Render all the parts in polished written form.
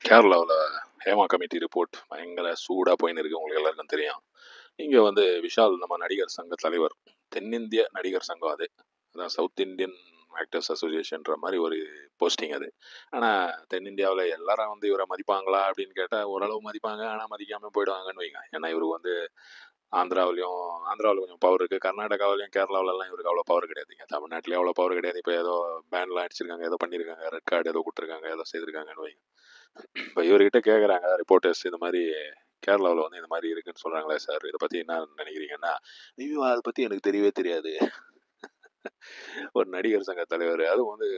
கேரளாவில் Hema committee report பயங்கர சூடாக போயின்னு இருக்கு. உங்களுக்கு எல்லாருக்கும் தெரியும். இங்கே வந்து விஷால் நம்ம நடிகர் சங்க தலைவர், தென்னிந்திய நடிகர் சங்கம் அது, அதான் சவுத் இந்தியன் ஆக்டர்ஸ் அசோசியேஷன்ற மாதிரி ஒரு போஸ்டிங் அது. ஆனால் தென்னிந்தியாவில் எல்லாரும் வந்து இவரை மதிப்பாங்களா அப்படின்னு கேட்டால் ஓரளவு மதிப்பாங்க, ஆனால் மதிக்காமல் போயிடுவாங்கன்னு வைங்க. ஏன்னா இவருக்கு வந்து ஆந்திராவில் கொஞ்சம் பவர் இருக்குது, கர்நாடகாவிலையும் கேரளாவிலலாம் இவருக்கு அவ்வளோ பவர் கிடையாதுங்க. தமிழ்நாட்டிலேயே அவ்வளோ பவர் கிடையாது. இப்போ ஏதோ பேன்லாம் அடிச்சிருக்காங்க, ஏதோ பண்ணியிருக்காங்க, ரெட் கார்டு ஏதோ கொடுத்துருக்காங்க, ஏதோ செய்திருக்காங்கன்னு வைங்க. இப்போ இவர்கிட்ட கேட்குறாங்க ரிப்போர்ட்டர்ஸ், இந்த மாதிரி கேரளாவில் வந்து இந்த மாதிரி இருக்குன்னு சொல்கிறாங்களே சார், இதை பற்றி என்ன நினைக்கிறீங்கன்னா, ஐயோ அதை பற்றி எனக்கு தெரியவே தெரியாது. ஒரு நடிகர் சங்க தலைவர், அதுவும் வந்து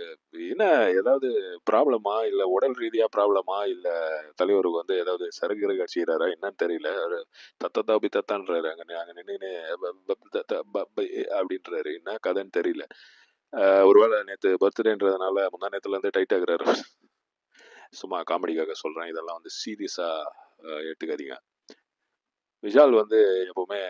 என்ன ஏதாவது ப்ராப்ளமா, இல்லை உடல் ரீதியாக ப்ராப்ளமா, இல்லை தலைவருக்கு வந்து ஏதாவது சரக்கு கட்சிக்கிறாரா என்னன்னு தெரியல. அவர் தத்தாபி தத்தான்றாரு, அங்கே நின்று அப்படின்றாரு, என்ன கதைன்னு தெரியல. ஒருவேளை நேற்று பர்த்டேன்றதுனால முந்தா நேரத்துலேருந்து டைட் ஆகுறாரு. சும்மா காமெடிக்காக சொல்கிறேன், இதெல்லாம் வந்து சீரியஸாக எடுத்துக்காதீங்க. விஷால் வந்து எப்போவுமே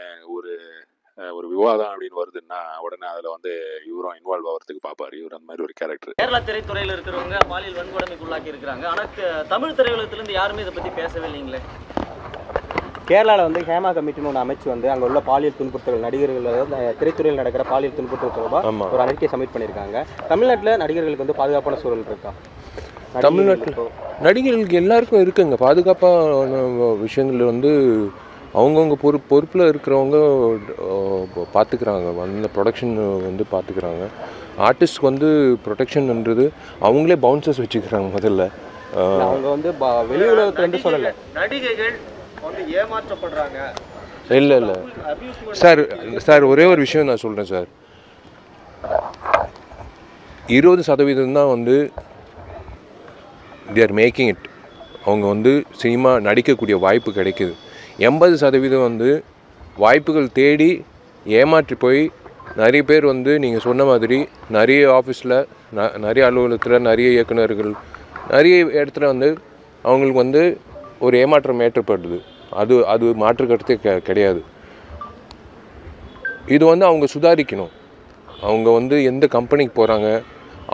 ஒரு விவாதம் அப்படின்னு வருதுன்னா உடனே அதில் வந்து இவரும் இன்வால்வ் ஆகிறதுக்கு பார்ப்பார். இவர் அந்த மாதிரி ஒரு கேரக்டர். கேரளா திரைத்துறையில் இருக்கிறவங்க பாலியல் வன்கொடுமைக்குள்ளாக்கி இருக்கிறாங்க. ஆனால் தமிழ் திரையுலகத்திலேருந்து யாருமே இதை பற்றி பேசவே இல்லைங்களே. கேரளாவில் வந்து ஹேமா கமிட்டின்னு ஒன்று அமைச்சு வந்து அங்கே உள்ள பாலியல் துன்புறுத்தல் நடிகர்கள், அதாவது திரைத்துறையில் நடக்கிற பாலியல் துன்புறுத்தல் தொடர்பாக ஒரு அறிக்கையை சப்மிட் பண்ணியிருக்காங்க. தமிழ்நாட்டில் நடிகர்களுக்கு வந்து பாதுகாப்பான சூழல் இருக்கா? தமிழ்நாட்டில் நடிகர்களுக்கு எல்லாருக்கும் இருக்குங்க பாதுகாப்பான விஷயங்கள். வந்து அவங்கவுங்க பொறுப்பில் இருக்கிறவங்க பார்த்துக்கிறாங்க, அந்த ப்ரொடக்ஷன் வந்து பார்த்துக்கிறாங்க. ஆர்டிஸ்ட்க்கு வந்து ப்ரொடெக்ஷன்ன்றது அவங்களே பவுன்சர்ஸ் வச்சுக்கிறாங்க முதல்ல. அவங்க வந்து வெளி உலகத்துலேருந்து சொல்லலை, நடிகைகள் வந்து ஏமாற்றப்படுறாங்க. இல்லை சார் ஒரே ஒரு விஷயம் நான் சொல்கிறேன் சார். 20% தான் வந்து they are making it. அவங்க வந்து சினிமா நடிக்கக்கூடிய வாய்ப்பு கிடைக்குது. 80% வந்து வாய்ப்புகள் தேடி ஏமாற்றி போய் நிறைய பேர் வந்து நீங்கள் சொன்ன மாதிரி நிறைய ஆஃபீஸில், நிறைய அலுவலகத்தில், நிறைய இயக்குநர்கள், நிறைய இடத்துல வந்து அவங்களுக்கு வந்து ஒரு ஏமாற்றம் ஏற்படுது. அது மாற்று கருத்தே கிடையாது. இது வந்து அவங்க சுதாரிக்கணும். அவங்க வந்து எந்த கம்பெனிக்கு போகிறாங்க,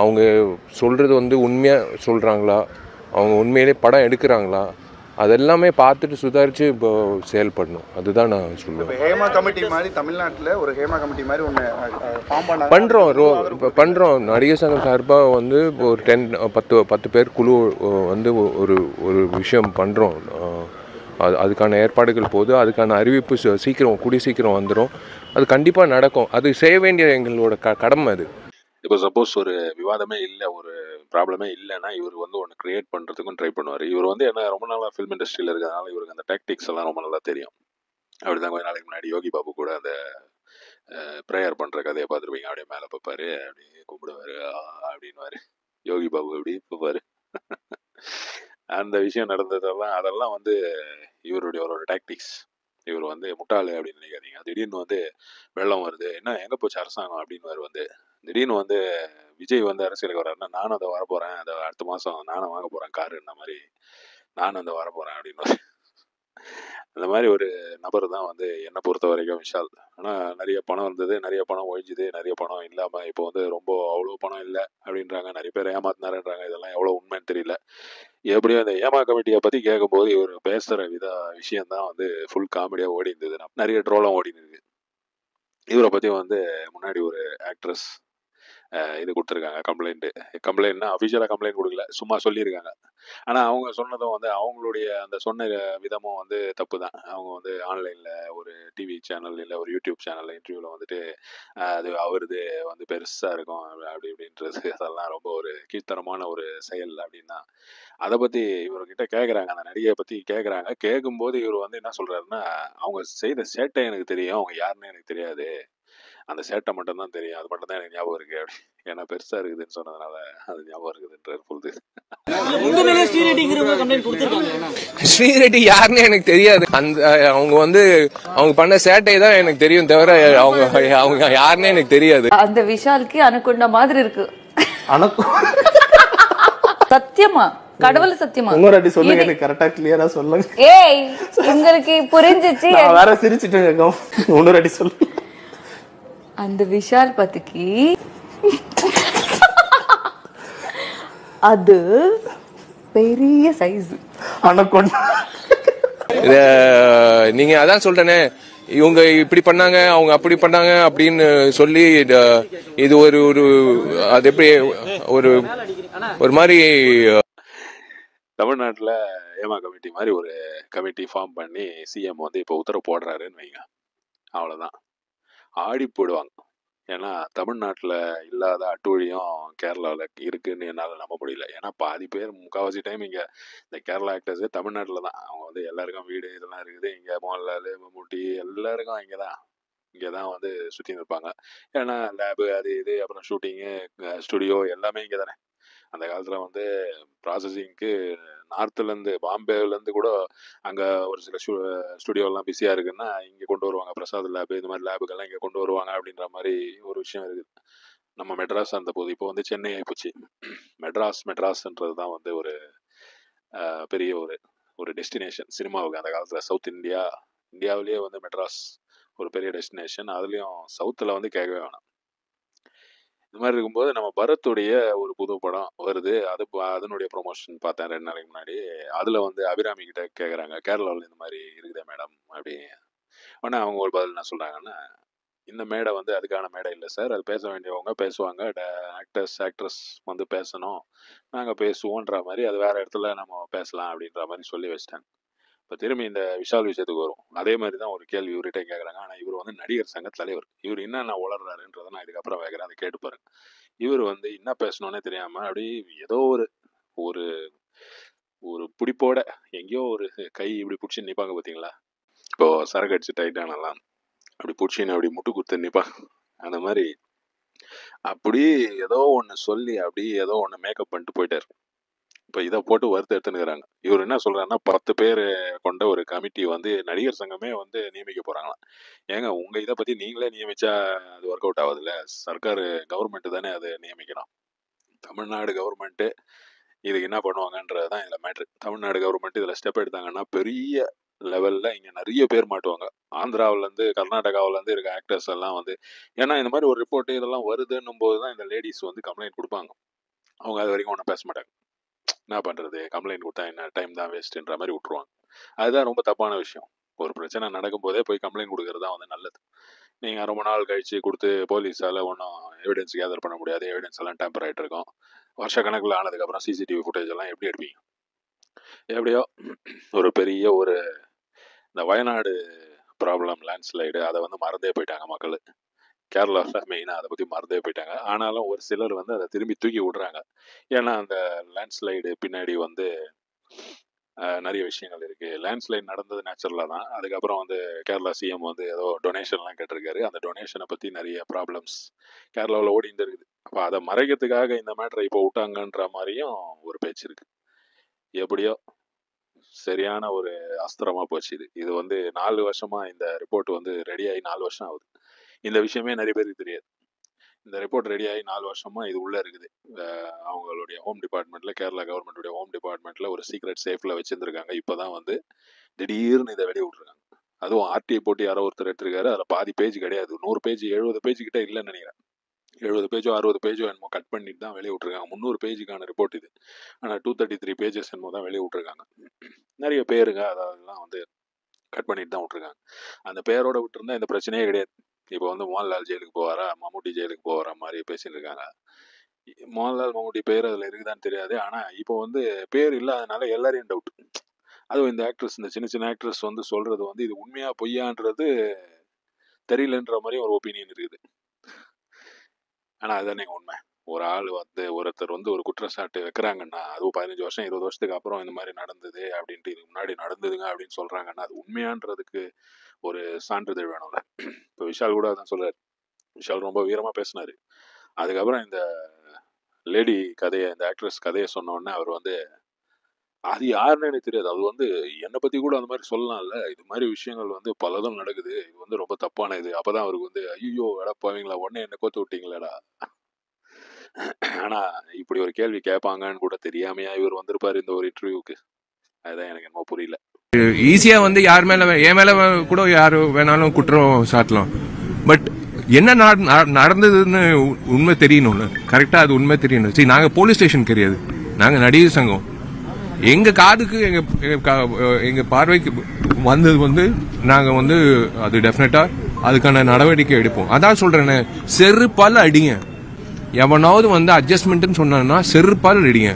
அவங்க சொல்கிறது வந்து உண்மையாக சொல்கிறாங்களா, அவங்க உண்மையிலே படம் எடுக்கிறாங்களா, அதெல்லாமே பார்த்துட்டு சுதாரித்து இப்போ செயல்படணும். அதுதான் நான் சொல்லுவேன். ஹேமா கமிட்டி மாதிரி தமிழ்நாட்டில் ஒரு ஹேமா கமிட்டி மாதிரி ஒன்று பண்ணுறோம். நடிகர் சங்கம் சார்பாக வந்து ஒரு 10 பேர் குழு வந்து ஒரு விஷயம் பண்ணுறோம். அதுக்கான ஏற்பாடுகள் போது, அதுக்கான அறிவிப்பு கூடிய சீக்கிரம் வந்துடும். அது கண்டிப்பாக நடக்கும். அது செய்ய வேண்டிய எங்களோட கடமை அது. இப்போ சப்போஸ் ஒரு விவாதமே இல்லை, ஒரு ப்ராப்ளமே இல்லைன்னா இவர் வந்து ஒன்று க்ரியேட் பண்ணுறதுக்கும் ட்ரை பண்ணுவார். இவர் வந்து என்ன ரொம்ப நாளாக ஃபிலிம் இண்டஸ்ட்ரியில் இருக்கிறதுனால இவருக்கு அந்த டாக்டிக்ஸ் எல்லாம் ரொம்ப நல்லா தெரியும். அப்படி தான் கொஞ்ச நாளைக்கு முன்னாடி யோகி பாபு கூட அந்த ப்ரேயர் பண்ணுற கதையை பார்த்துருப்பீங்க. அப்படியே மேலே பார்ப்பாரு, அப்படி கும்பிடுவார், அப்படின்வார். யோகி பாபு அப்படி பார்ப்பார். அந்த விஷயம் நடந்ததெல்லாம் அதெல்லாம் வந்து இவருடைய ஒரு டாக்டிக்ஸ். இவர் வந்து முட்டாளு அப்படின்னு நினைக்காதீங்க. திடீர்னு வந்து வெள்ளம் வருது, என்ன எங்கே போச்சு அரசாங்கம் அப்படின்னு வந்து திடீர்னு வந்து விஜய் வந்து அரசியலுக்கு வர்றாருன்னா, நானும் அதை வரப்போகிறேன், அதை அடுத்த மாதம் நானும் வாங்க போகிறேன் காரு, இந்த மாதிரி நானும் அதை வரப்போகிறேன் அப்படின்னு அந்த மாதிரி ஒரு நபர் தான் வந்து என்னை பொறுத்த வரைக்கும் விஷால். ஆனால் நிறைய பணம் இருந்தது, நிறைய பணம் ஒழிஞ்சுது, நிறைய பணம் இல்லாமல் இப்போ வந்து அவ்வளோ பணம் இல்லை அப்படின்றாங்க. நிறைய பேர் ஏமாத்தினாருன்றாங்க. இதெல்லாம் எவ்வளோ உண்மைன்னு தெரியல. எப்படியும் அந்த ஏமா கமிட்டியை பற்றி கேட்கும்போது இவர் பேசுகிற விஷயந்தான் வந்து ஃபுல் காமெடியாக ஓடி இருந்தது. நிறைய ட்ரோலும் ஓடி இருந்தது. இவரை பற்றி வந்து முன்னாடி ஒரு ஆக்ட்ரஸ் இது கொடுத்துருக்காங்க, கம்ப்ளைண்ட்னா அஃபிஷியலாக கம்ப்ளைண்ட் கொடுக்கல, சும்மா சொல்லியிருக்காங்க. ஆனால் அவங்க சொன்னதும் வந்து அவங்களுடைய அந்த சொன்ன விதமும் வந்து தப்பு தான். அவங்க வந்து ஆன்லைனில் ஒரு டிவி சேனல் இல்லை ஒரு யூடியூப் சேனலில் இன்டர்வியூவில் வந்துட்டு அது அவரது வந்து பெருசாக இருக்கும் அப்படி இப்படின்றது, அதெல்லாம் ரொம்ப ஒரு கீழ்த்தரமான ஒரு செயல் அப்படின்னா. அதை பற்றி இவர்கிட்ட கேட்குறாங்க, அந்த நடிகையை பற்றி கேட்குறாங்க. கேட்கும்போது இவர் வந்து என்ன சொல்கிறாருன்னா, அவங்க செய்த சேட்டை எனக்கு தெரியும், அவங்க யாருன்னு எனக்கு தெரியாது, அந்த சேட்டை மட்டும்தான் தெரியும், அது மட்டும் தான் எனக்கு ஞாபகம் இருக்கு அப்படி. ஏன்னா பெருசா இருக்குதுன்னு சொன்னதுனால அது ஞாபகம் இருக்குதுன்றாரு. பொழுது ஸ்ரீரெட்டி யாருன்னு எனக்கு தெரியாது. அவங்க வந்து அவங்க பண்ண சேட்டை தான் எனக்கு தெரியும் தவிர அவங்க யாருன்னு எனக்கு தெரியாது. அந்த விஷாலுக்கு அனுக்குண்ட மாதிரி இருக்கு. சத்தியமா, கடவுள் சத்தியமா. இன்னொரு சொல்லுங்க, எனக்கு கரெக்டா கிளியரா சொல்லுங்க. ஏய், உங்களுக்கு புரிஞ்சிச்சு? வேற சிரிச்சிட்டு இன்னொரு சொல்லுங்க. அந்த விஷால் பத்திக்கு அது பெரிய சைஸ். அனகொண்டா. நீங்க அதான் சொல்றேனே, இவங்க இப்படி பண்ணாங்க அவங்க அப்படி பண்ணாங்க அப்படின்னு சொல்லி இது ஒரு ஒரு அது எப்படி ஒரு மாதிரி தமிழ்நாட்டில் ஏமா கமிட்டி மாதிரி ஒரு கமிட்டி ஃபார்ம் பண்ணி சிஎம் வந்து இப்போ உத்தரவு போடுறாருன்னு வைங்க, அவ்வளோதான் ஆடி போடுவாங்க. ஏன்னா தமிழ்நாட்டில் இல்லாத அட்டூழியம் கேரளாவில் இருக்குன்னு என்னால் நம்ப முடியல. ஏன்னா பாதி பேர் முக்கால்வாசி டைம் இங்கே இந்த கேரளா ஆக்டர்ஸே தமிழ்நாட்டில் தான். அவங்க வந்து எல்லாருக்கும் வீடு இதெல்லாம் இருக்குது. இங்கே மோகன்லால் மம்முட்டி எல்லாருக்கும் இங்கே தான் வந்து சுற்றி நிற்பாங்க. ஏன்னா லேபு அது இது அப்புறம் ஷூட்டிங்கு ஸ்டுடியோ எல்லாமே இங்கே தானே. அந்த காலத்தில் வந்து ப்ராசஸிங்க்கு நார்த்துலேருந்து பாம்பேலேருந்து கூட அங்கே ஒரு சில ஸ்டுடியோலாம் பிஸியாக இருக்குன்னா இங்கே கொண்டு வருவாங்க. பிரசாத் லேபு இந்த மாதிரி லேபுக்கெல்லாம் இங்கே கொண்டு வருவாங்க அப்படின்ற மாதிரி ஒரு விஷயம் இருக்குது. நம்ம மெட்ராஸ் அந்த போது இப்போ வந்து சென்னை ஆகிப்போச்சு. மெட்ராஸ்ன்றது தான் வந்து ஒரு பெரிய ஒரு டெஸ்டினேஷன் சினிமாவுக்கு. அந்த காலத்தில் சவுத் இந்தியாவிலேயே வந்து மெட்ராஸ் ஒரு பெரிய டெஸ்டினேஷன். அதுலேயும் சவுத்தில் வந்து கேட்கவே வேணாம். இந்த மாதிரி இருக்கும்போது நம்ம பரத்துடைய ஒரு புது படம் வருது. அதனுடைய ப்ரொமோஷன் பார்த்தேன் 2 நாளைக்கு முன்னாடி. அதில் வந்து அபிராமி கிட்ட கேட்குறாங்க, கேரளாவில் இந்த மாதிரி இருக்குதே மேடம் அப்படி. ஆனால் அவங்க ஒரு பதில் என்ன சொல்கிறாங்கன்னா, இந்த மேடை வந்து அதுக்கான மேடை இல்லை சார், அது பேச வேண்டியவங்க பேசுவாங்க, ஆக்ட்ரஸ் வந்து பேசணும், நாங்கள் பேசுவோன்ற மாதிரி, அது வேறு இடத்துல நம்ம பேசலாம் அப்படின்ற மாதிரி சொல்லி வச்சிட்டாங்க. இப்போ திரும்பி இந்த விஷால் விஷயத்துக்கு வரும். அதே மாதிரி தான் ஒரு கேள்வி இவர்கிட்ட கேட்குறாங்க. ஆனால் இவர் வந்து நடிகர் சங்க தலைவர். இவர் என்னென்ன உளர்றாருன்றதை நான் இதுக்கப்புறம் வைக்கிறேன், அதை கேட்டு பாருங்க. இவர் வந்து என்ன பேசணுன்னே தெரியாமல் அப்படி ஏதோ ஒரு ஒரு பிடிப்போட எங்கேயோ ஒரு கை இப்படி பிடிச்சி நிற்பாங்க பார்த்தீங்களா. இப்போ சரக்கு அடிச்சு டைட்டானலாம் அப்படி பிடிச்சின்னு அப்படி முட்டு குத்து நிற்பாங்க. அந்த மாதிரி அப்படி ஏதோ ஒன்று சொல்லி அப்படி ஏதோ ஒன்று மேக்கப் பண்ணிட்டு போயிட்டார். இப்போ இதை போட்டு வறுத்து எடுத்துனுக்குறாங்க. இவர் என்ன சொல்கிறாருன்னா, 10 பேர் கொண்ட ஒரு கமிட்டி வந்து நடிகர் சங்கமே வந்து நியமிக்க போகிறாங்களாம். ஏங்க உங்கள் இதை பற்றி நீங்களே நியமித்தா அது ஒர்க் அவுட் ஆகுதுல்ல. சர்க்கார் கவர்மெண்ட்டு தானே அது நியமிக்கணும். தமிழ்நாடு கவர்மெண்ட்டு இதுக்கு என்ன பண்ணுவாங்கன்றது தான் இதில் மேட்ரு. தமிழ்நாடு கவர்மெண்ட் இதில் ஸ்டெப் எடுத்தாங்கன்னா பெரிய லெவலில் இங்கே நிறைய பேர் மாட்டுவாங்க. ஆந்திராவிலேருந்து கர்நாடகாவிலேருந்து இருக்க ஆக்டர்ஸ் எல்லாம் வந்து, ஏன்னா இந்த மாதிரி ஒரு ரிப்போர்ட்டு இதெல்லாம் வருதுன்னும் போது தான் இந்த லேடிஸ் வந்து கம்ப்ளைண்ட் கொடுப்பாங்க. அவங்க அது வரைக்கும் ஒன்றும் பேச மாட்டாங்க. என்ன பண்ணுறது, கம்ப்ளைண்ட் கொடுத்தா என்ன, டைம் தான் வேஸ்ட்டுன்ற மாதிரி விட்ருவாங்க. அதுதான் ரொம்ப தப்பான விஷயம். ஒரு பிரச்சனை நடக்கும்போதே போய் கம்ப்ளைண்ட் கொடுக்கறது தான் வந்து நல்லது. நீங்கள் ரொம்ப நாள் கழித்து கொடுத்து போலீஸால் ஒன்றும் எவிடன்ஸ் கேதர் பண்ண முடியாது. எவிடன்ஸ் எல்லாம் டேம்பர் ஆகிட்டு இருக்கும். வருஷக்கணக்கில் ஆனதுக்கப்புறம் சிசிடிவி ஃபுட்டேஜ் எல்லாம் எப்படி எடுப்பீங்க? எப்படியோ ஒரு பெரிய இந்த வயநாடு ப்ராப்ளம் லேண்ட்ஸ்லைடு அதை வந்து மறந்தே போயிட்டாங்க மக்கள். கேரளாவில் மெயினாக அதை பற்றி மறந்தே போயிட்டாங்க. ஆனாலும் ஒரு சிலர் வந்து அதை திரும்பி தூக்கி விடுறாங்க. ஏன்னா அந்த லேண்ட்ஸ்லைடு பின்னாடி வந்து நிறைய விஷயங்கள் இருக்குது. லேண்ட்ஸ்லைட் நடந்தது நேச்சுரலாக தான். அதுக்கப்புறம் வந்து கேரளா சிஎம் வந்து ஏதோ டொனேஷன்லாம் கேட்டிருக்காரு. அந்த டொனேஷனை பற்றி நிறைய ப்ராப்ளம்ஸ் கேரளாவில் ஓடிந்து இருக்குது. அப்போ அதை மறைக்கிறதுக்காக இந்த மேட்டரை இப்போ விட்டாங்கன்ற மாதிரியும் ஒரு பேச்சு இருக்குது. எப்படியோ சரியான ஒரு அஸ்திரமாக போச்சு இது வந்து 4 வருஷமாக இந்த ரிப்போர்ட் வந்து ரெடியாகி 4 வருஷம் ஆகுது. இந்த விஷயமே நிறைய பேருக்கு தெரியாது. இந்த ரிப்போர்ட் ரெடியாகி 4 வருஷமாக இது உள்ளே இருக்குது. அவங்களுடைய ஹோம் டிபார்ட்மெண்ட்டில், கேரளா கவர்மெண்ட்டுடைய ஹோம் டிபார்ட்மெண்ட்டில் ஒரு சீக்ரெட் சேஃபில் வச்சுருந்துருக்காங்க. இப்போ தான் வந்து திடீர்னு இதை வெளியே விட்ருக்காங்க. அதுவும் ஆர்டிஐ போட்டு யாரோ ஒருத்தர் எடுத்திருக்காரு. அதில் பாதி பேஜ் கிடையாது, 100 பேஜ் 70 பேஜ் கிட்டே இல்லைன்னு நினைக்கிறேன். 70 பேஜோ 60 பேஜோ என்னமோ கட் பண்ணிட்டு தான் வெளியே விட்ருக்காங்க. 300 பேஜுக்கான ரிப்போர்ட் இது. ஆனால் 233 பேஜஸ் என்னமோ தான் வெளியே விட்ருக்காங்க. நிறைய பேருங்க அதெல்லாம் வந்து கட் பண்ணிட்டு தான் விட்ருக்காங்க. அந்த பேரோட விட்டுருந்தா இந்த பிரச்சனையே கிடையாது. இப்போ வந்து மோகன்லால் ஜெயிலுக்கு போவாரா, மம்முட்டி ஜெயிலுக்கு போகிற மாதிரி பேசிட்டு இருக்காங்க. மோகன்லால் மம்முட்டி பேர் அதில் இருக்குதான்னு தெரியாது. ஆனால் இப்போ வந்து பேர் இல்லாதனால எல்லாரையும் டவுட். அதுவும் இந்த ஆக்ட்ரஸ், இந்த சின்ன சின்ன ஆக்ட்ரஸ் வந்து சொல்கிறது வந்து இது உண்மையா பொய்யான்றது தெரியலன்ற மாதிரி ஒரு ஒப்பீனியன் இருக்குது. ஆனால் அதுதானே உண்மை. ஒரு ஆள் வந்து ஒருத்தர் வந்து ஒரு குற்றச்சாட்டு வைக்கிறாங்கன்னா, அதுவும் 15 வருஷம் 20 வருஷத்துக்கு அப்புறம் இந்த மாதிரி நடந்தது அப்படின்ட்டு, இதுக்கு முன்னாடி நடந்ததுங்க அப்படின்னு சொல்கிறாங்கன்னா, அது உண்மையான்றதுக்கு ஒரு சான்றிதழ் வேணும்ல. இப்போ விஷால் கூட அதான் சொல்கிறார். விஷால் ரொம்ப வீரமாக பேசினார். அதுக்கப்புறம் இந்த லேடி கதையை, இந்த ஆக்ட்ரஸ் கதையை சொன்னோடனே அவர் வந்து, அது யாருன்னு எனக்கு தெரியாது, அது வந்து என்னை பற்றி கூட அந்த மாதிரி சொல்லலாம்ல, இது மாதிரி விஷயங்கள் வந்து பலதும் நடக்குது, இது வந்து ரொம்ப தப்பான இது. அப்போ தான் அவருக்கு வந்து, ஐயோ எடா போவீங்களா, உடனே என்னை கோத்து விட்டீங்களேடா. ஆனால் இப்படி ஒரு கேள்வி கேட்பாங்கன்னு கூட தெரியாமையா இவர் வந்திருப்பார் இந்த ஒரு இன்டர்வியூக்கு. அதுதான் எனக்கு என்னமோ புரியல. ஈஸியா வந்து யார் மேல, என் மேல கூட யாரு வேணாலும் குற்றம் சாட்டலாம். பட் என்ன நடந்ததுன்னு உண்மை தெரியணும்ல. கரெக்டா அது உண்மை தெரியணும். சரி, நாங்க போலீஸ் ஸ்டேஷன் கிடையாது, நாங்க நடிகர் சங்கம். எங்க காதுக்கு எங்க பார்வைக்கு வந்தது வந்து நாங்க வந்து அது டெஃபினட்டா அதுக்கான நடவடிக்கை எடுப்போம். அதான் சொல்றேன்னு, செருப்பால் அடிங்க. எவனாவது வந்து அட்ஜஸ்ட்மெண்ட்னு சொன்னா செருப்பால் அடிங்க.